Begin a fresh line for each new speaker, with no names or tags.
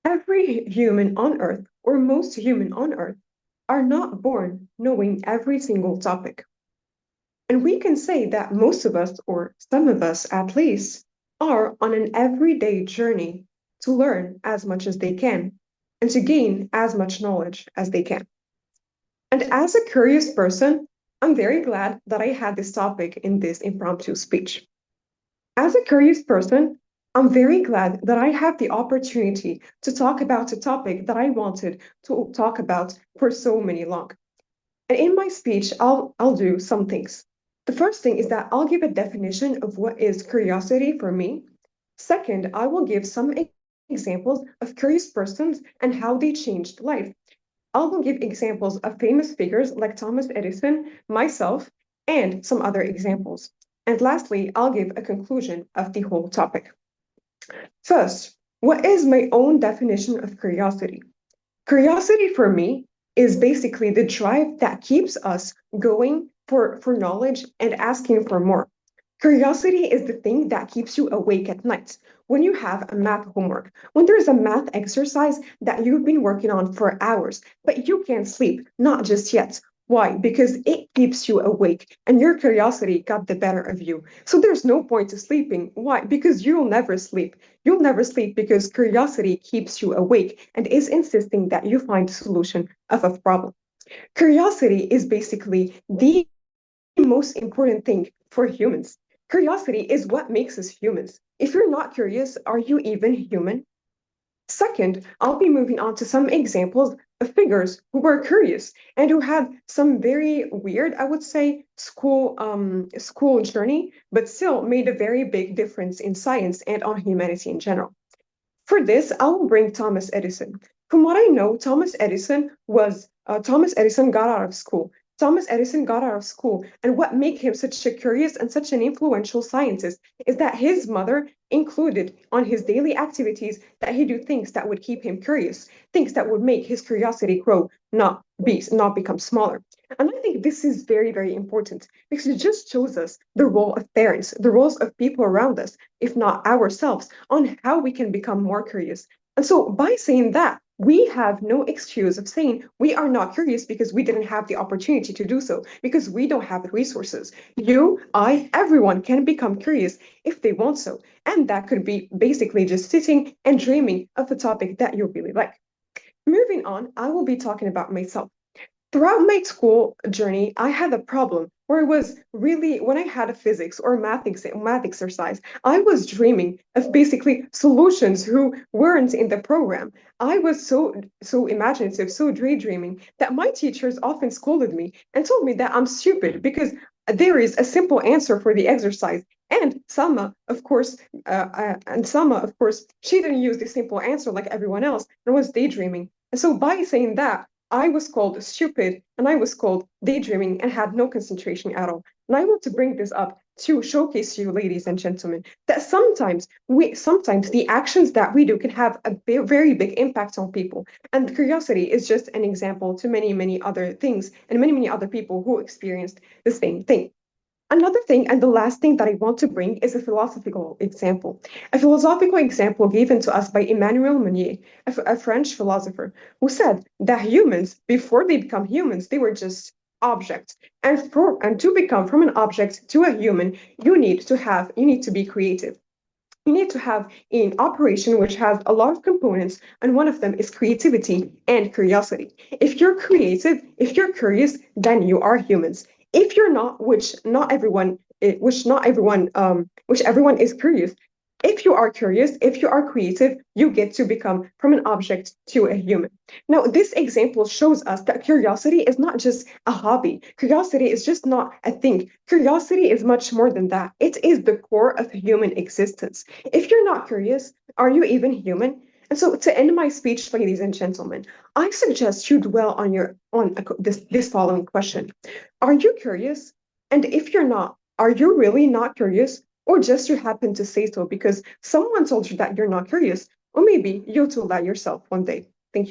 Every human on Earth, or most human on Earth, are not born knowing every single topic. And we can say that most of us, or some of us at least, are on an everyday journey to learn as much as they can and to gain as much knowledge as they can. And as a curious person, I'm very glad that I had this topic in this impromptu speech. As a curious person, I'm very glad that I have the opportunity to talk about a topic that I wanted to talk about for so many long. And in my speech, I'll do some things. The first thing is that I'll give a definition of what is curiosity for me. Second, I will give some examples of curious persons and how they changed life. I will give examples of famous figures like Thomas Edison, myself, and some other examples. And lastly, I'll give a conclusion of the whole topic. First, what is my own definition of curiosity? Curiosity for me is basically the drive that keeps us going for knowledge and asking for more. Curiosity is the thing that keeps you awake at night. When you have a math homework, when there's a math exercise that you've been working on for hours, but you can't sleep, not just yet. Why? Because it keeps you awake and your curiosity got the better of you. So there's no point to sleeping. Why? Because you'll never sleep. You'll never sleep because curiosity keeps you awake and is insisting that you find a solution of a problem. Curiosity is basically the most important thing for humans. Curiosity is what makes us humans. If you're not curious, are you even human? Second, I'll be moving on to some examples of figures who were curious and who had some very weird, I would say, school journey, but still made a very big difference in science and on humanity in general. For this, I will bring Thomas Edison. From what I know, Thomas Edison got out of school. Thomas Edison got out of school, and what made him such a curious and such an influential scientist is that his mother included on his daily activities that he do things that would keep him curious, things that would make his curiosity grow, not become smaller. And I think this is very, very important because it just shows us the role of parents, the roles of people around us, if not ourselves, on how we can become more curious. And so by saying that, we have no excuse of saying we are not curious because we didn't have the opportunity to do so, because we don't have the resources. You, I, everyone can become curious if they want so. And that could be basically just sitting and dreaming of a topic that you really like. Moving on, I will be talking about myself. Throughout my school journey, I had a problem where it was really when I had a physics or math exercise, I was dreaming of basically solutions who weren't in the program. I was so imaginative, so daydreaming that my teachers often scolded me and told me that I'm stupid because there is a simple answer for the exercise. And Salma, of course, she didn't use the simple answer like everyone else and was daydreaming. And so by saying that, I was called stupid and I was called daydreaming and had no concentration at all. And I want to bring this up to showcase to you, ladies and gentlemen, that sometimes the actions that we do can have a very big impact on people. And curiosity is just an example to many, many other things and many, many other people who experienced the same thing. Another thing, and the last thing that I want to bring is a philosophical example. A philosophical example given to us by Emmanuel Meunier, a French philosopher, who said that humans, before they become humans, they were just objects. And to become from an object to a human, you need to be creative. You need to have an operation which has a lot of components, and one of them is creativity and curiosity. If you're creative, if you're curious, then you are humans. If you're not, which everyone is curious. If you are curious, if you are creative, you get to become from an object to a human. Now, this example shows us that curiosity is not just a hobby. Curiosity is just not a thing. Curiosity is much more than that. It is the core of human existence. If you're not curious, are you even human? And so to end my speech, ladies and gentlemen, I suggest you dwell on this following question. Are you curious? And if you're not, are you really not curious? Or just you happen to say so because someone told you that you're not curious? Or maybe you'll tell that yourself one day.